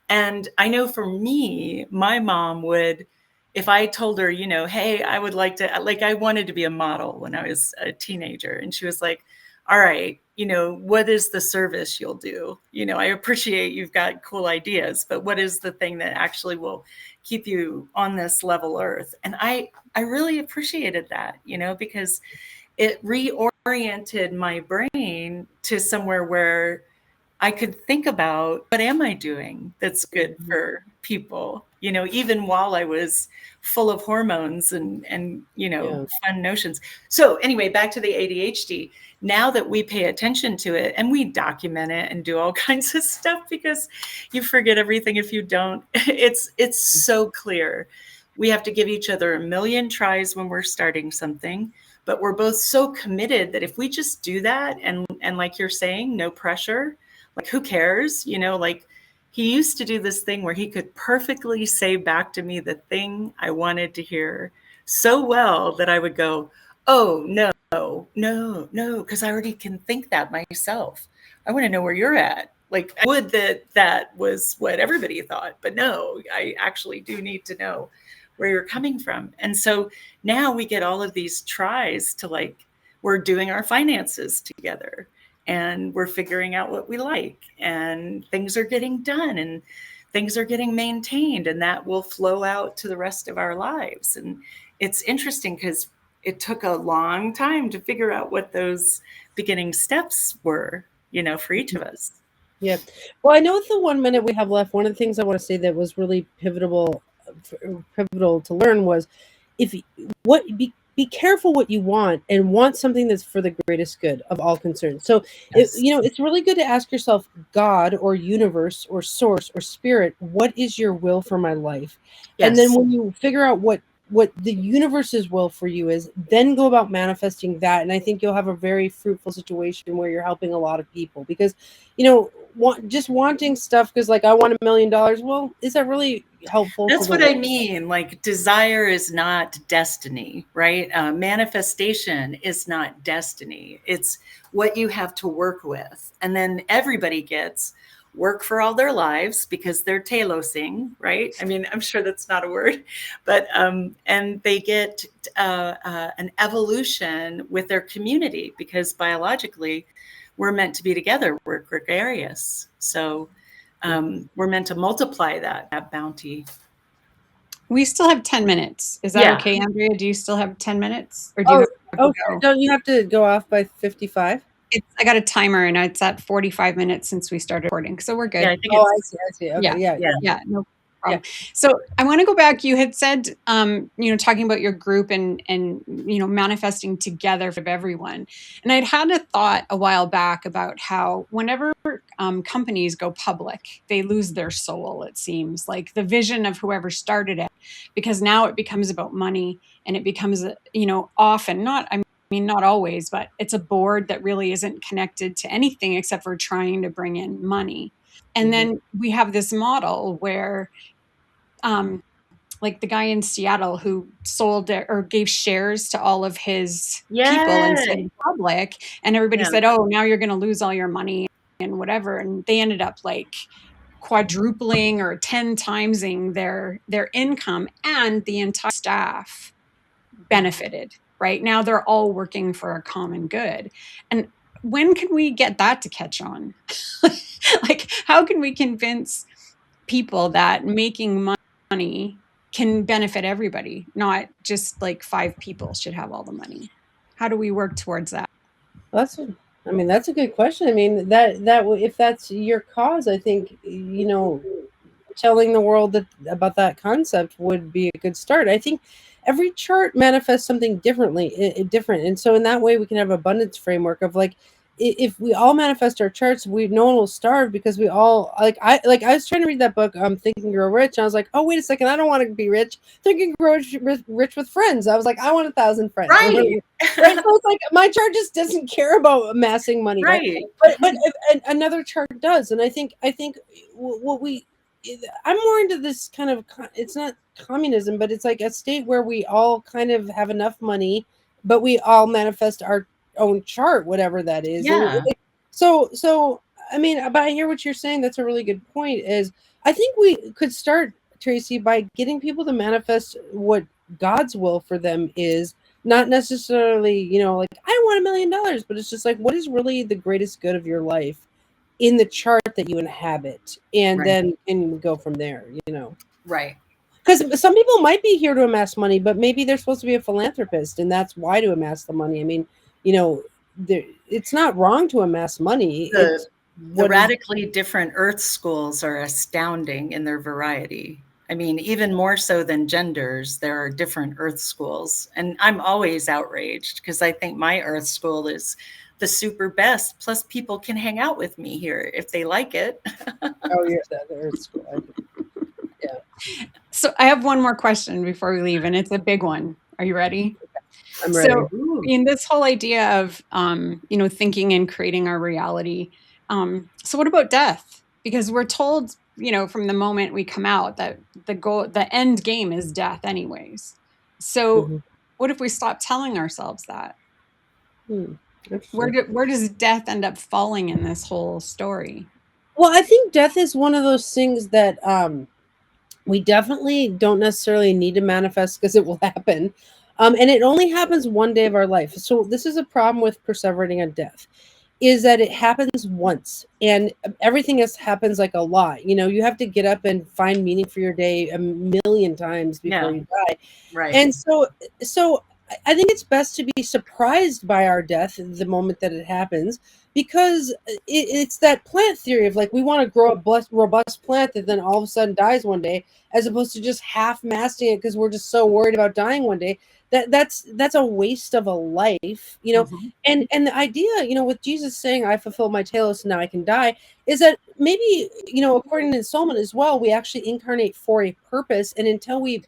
And I know for me, my mom would, if I told her, hey, I would like to, I wanted to be a model when I was a teenager. And she was like, all right, what is the service you'll do? I appreciate you've got cool ideas, but what is the thing that actually will keep you on this level earth? And I really appreciated that, because it reoriented my brain to somewhere where I could think about, what am I doing that's good for people? even while I was full of hormones and Yeah. fun notions. So anyway, back to the ADHD. Now that we pay attention to it and we document it and do all kinds of stuff, because you forget everything if you don't. It's so clear. We have to give each other a million tries when we're starting something, but we're both so committed that if we just do that, and like you're saying, no pressure, like who cares? Like he used to do this thing where he could perfectly say back to me the thing I wanted to hear so well that I would go, oh, no, because I already can think that myself. I want to know where you're at. Like, I would that was what everybody thought, but no, I actually do need to know where you're coming from. And so now we get all of these tries to, like, we're doing our finances together and we're figuring out what we like, and things are getting done and things are getting maintained, and that will flow out to the rest of our lives. And it's interesting because it took a long time to figure out what those beginning steps were, for each of us. Yeah. Well, I know with the 1 minute we have left, one of the things I want to say that was really pivotal to learn was be careful what you want, and want something that's for the greatest good of all concerned. So, Yes. it's really good to ask yourself, God or universe or source or spirit, what is your will for my life? Yes. And then when you figure out what the universe's will for you is, then go about manifesting that. And I think you'll have a very fruitful situation where you're helping a lot of people, because just wanting stuff because, like, I want $1 million. Well, is that really helpful? That's what I mean. Like, desire is not destiny, right? Manifestation is not destiny. It's what you have to work with. And then everybody gets work for all their lives because they're telosing, right? I mean, I'm sure that's not a word, but and they get an evolution with their community, because biologically we're meant to be together. We're gregarious. So we're meant to multiply that bounty. We still have 10 minutes. Is that okay, Andrea? Do you still have 10 minutes? Or do you have to go? Don't you have to go off by 55? I got a timer and it's at 45 minutes since we started recording. So we're good. Yeah, I think I see. Okay. Yeah, no problem. So I want to go back. You had said, talking about your group and manifesting together for everyone. And I'd had a thought a while back about how whenever companies go public, they lose their soul, it seems, like the vision of whoever started it, because now it becomes about money, and it becomes, often not always, but it's a board that really isn't connected to anything except for trying to bring in money. And then we have this model where, like the guy in Seattle who sold or gave shares to all of his people in public, and everybody said, oh, now you're going to lose all your money and whatever. And they ended up like quadrupling or 10 timesing their income, and the entire staff benefited. Right now, they're all working for a common good. And when can we get that to catch on? Like, how can we convince people that making money can benefit everybody, not just like 5 people should have all the money? How do we work towards that? That's a good question. I mean, that if that's your cause, I think, telling the world about that concept would be a good start. I think every chart manifests something different, and so in that way we can have abundance framework of, like, if we all manifest our charts, no one will starve, because we all I was trying to read that book, Think and Grow Rich, and I was like, oh, wait a second, I don't want to be rich. Think and Grow Rich with friends. I was like, I want 1,000 friends. Right. Right. So it's like my chart just doesn't care about amassing money. Right. But another chart does, and I think what I'm more into this kind of, it's not communism, but it's like a state where we all kind of have enough money, but we all manifest our own chart, whatever that is. Yeah. So I mean, but I hear what you're saying. That's a really good point. Is I think we could start, Tracy, by getting people to manifest what God's will for them is, not necessarily, like, I want $1 million, but it's just like, what is really the greatest good of your life in the chart that you inhabit, and then go from there, Right. Because some people might be here to amass money, but maybe they're supposed to be a philanthropist, and that's why to amass the money. I mean, it's not wrong to amass money. The radically different Earth schools are astounding in their variety. I mean, even more so than genders, there are different earth schools. And I'm always outraged because I think my earth school is the super best. Plus, people can hang out with me here if they like it. Oh, yeah, the earth school. Yeah. So I have one more question before we leave, and it's a big one. Are you ready? I'm ready. So in this whole idea of, thinking and creating our reality. So what about death? Because we're told, from the moment we come out that the end game is death anyways. So Mm-hmm. what if we stop telling ourselves that? Interesting. Where does death end up falling in this whole story? Well, I think death is one of those things that we definitely don't necessarily need to manifest because it will happen. And it only happens one day of our life. So this is a problem with perseverating on death, is that it happens once and everything else happens like a lot. You have to get up and find meaning for your day a million times before Yeah. you die. Right. And so I think it's best to be surprised by our death the moment that it happens, because it's that plant theory of like we want to grow a robust plant that then all of a sudden dies one day, as opposed to just half-masting it because we're just so worried about dying one day. That's a waste of a life. Mhm. And the idea, with Jesus saying, "I fulfilled my telos, now I can die," is that maybe, according to Solomon as well, we actually incarnate for a purpose, and until we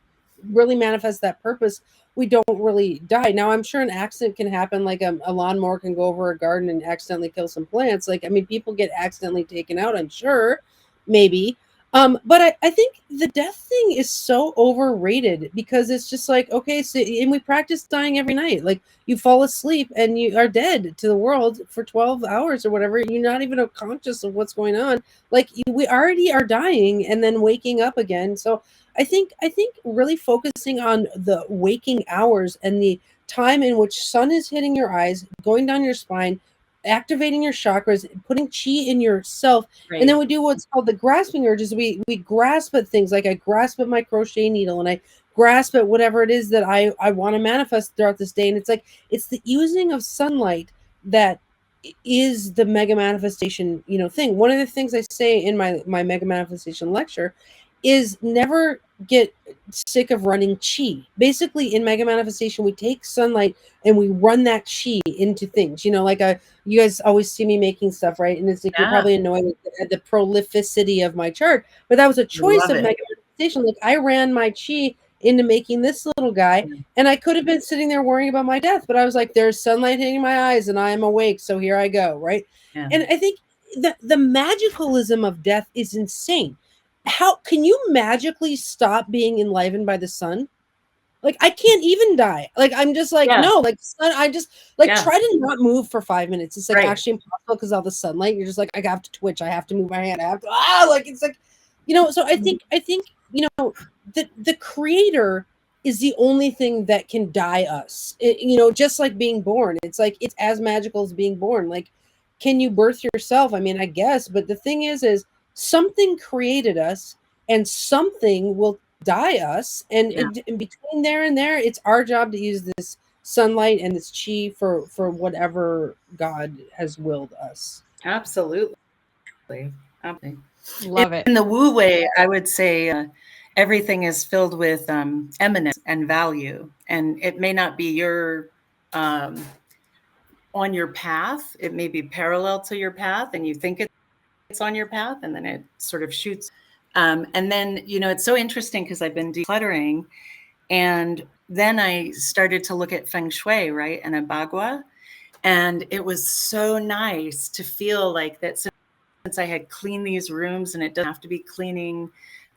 really manifest that purpose, we don't really die. Now, I'm sure an accident can happen, like a lawnmower can go over a garden and accidentally kill some plants. Like, I mean, people get accidentally taken out, I'm sure, maybe. But I think the death thing is so overrated, because it's just like, okay, so, and we practice dying every night. Like, you fall asleep and you are dead to the world for 12 hours or whatever. You're not even conscious of what's going on. Like, we already are dying and then waking up again. So I think really focusing on the waking hours and the time in which sun is hitting your eyes, going down your spine, activating your chakras, putting chi in yourself. And then Right. we do what's called the grasping urges. We grasp at things, like I grasp at my crochet needle, and I grasp at whatever it is that I want to manifest throughout this day. And it's like, it's the using of sunlight that is the mega manifestation, thing. One of the things I say in my mega manifestation lecture is never get sick of running chi. Basically, in mega manifestation, we take sunlight and we run that chi into things. Like you guys always see me making stuff, right? And it's like, you're Yeah. probably annoyed at the prolificity of my chart, but that was a choice Love of it. mega manifestation. Like, I ran my chi into making this little guy, and I could have been sitting there worrying about my death, but I was like, there's sunlight hitting my eyes and I am awake, so here I go, right? Yeah. And I think the magicalism of death is insane. How can you magically stop being enlivened by the sun? Like, I can't even die. Like, I'm just like, Yeah. no, like, sun, I just like Yeah. try to not move for 5 minutes. It's like Right. actually impossible because all the sunlight. You're just like, I have to twitch. I have to move my hand. I have to like, it's like, so I think the creator is the only thing that can die us. Just like being born. It's like, it's as magical as being born. Like, can you birth yourself? I mean, I guess, but the thing is something created us, and something will die us, and Yeah. in between there and there, it's our job to use this sunlight and this chi for whatever God has willed us. Absolutely. Absolutely. Love it. In the Wu way, I would say everything is filled with eminence and value, and it may not be your on your path. It may be parallel to your path, and you think it's on your path, and then it sort of shoots. And then, it's so interesting because I've been decluttering, and then I started to look at feng shui, right, and abagua, and it was so nice to feel like that. Since I had cleaned these rooms, and it doesn't have to be cleaning.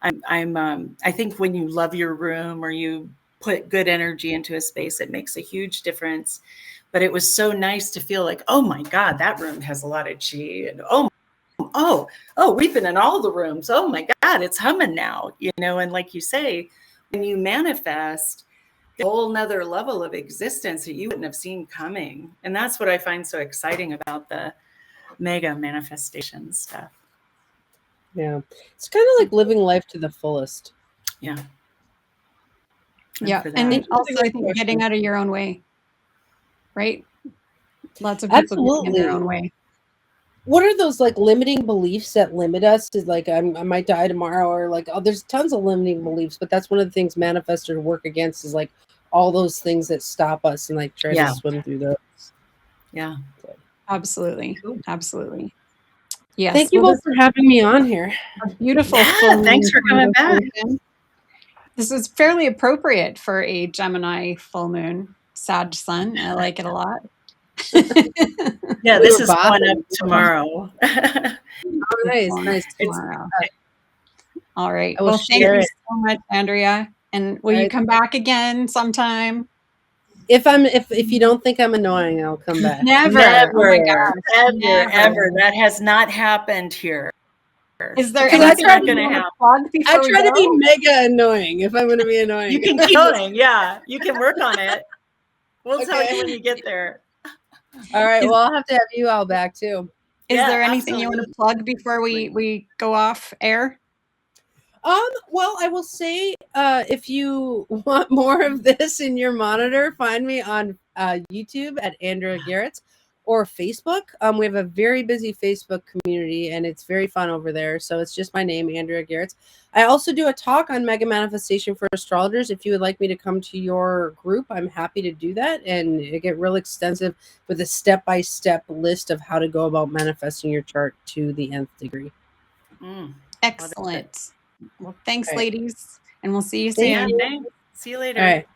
I think when you love your room or you put good energy into a space, it makes a huge difference. But it was so nice to feel like, oh my God, that room has a lot of chi, and oh, we've been in all the rooms. Oh my God, it's humming now, and like you say, when you manifest a whole nother level of existence that you wouldn't have seen coming. And that's what I find so exciting about the mega manifestation stuff. Yeah, it's kind of like living life to the fullest. Yeah. Yeah. And also, I think getting out of your own way, right? Lots of people getting in their own way. what are those like limiting beliefs that limit us? Is like I might die tomorrow, or like, oh, there's tons of limiting beliefs, but that's one of the things manifestors work against, is like all those things that stop us, and like try to swim through those. Yeah, absolutely. Cool. Absolutely. Yes. Thank you both for having me on here. A beautiful. Yeah, thanks for coming back. This is fairly appropriate for a Gemini full moon, Sag sun. I like it a lot. Yeah, this is going up tomorrow. Oh, nice. Tomorrow. All right. I will Well, thank share you it. so much, Andrea. And will you come back again sometime? If you don't think I'm annoying, I'll come back. Never. Oh my gosh. Ever. That has not happened here. Is there anything not going to happen? I try to be mega annoying if I'm going to be annoying. You can keep going. Yeah, you can work on it. We'll tell you when you get there. All right. Well, I'll have to have you all back too. Is there anything you want to plug before we go off air? Well, I will say, if you want more of this in your monitor, find me on YouTube at Andrea Gehrz or Facebook. We have a very busy Facebook community, and it's very fun over there. So it's just my name, Andrea Gehrz. I also do a talk on mega manifestation for astrologers. If you would like me to come to your group, I'm happy to do that. And it get real extensive with a step-by-step list of how to go about manifesting your chart to the nth degree. Excellent. Well, thanks, ladies, and we'll see you soon. Yeah, thanks. See you later. All right.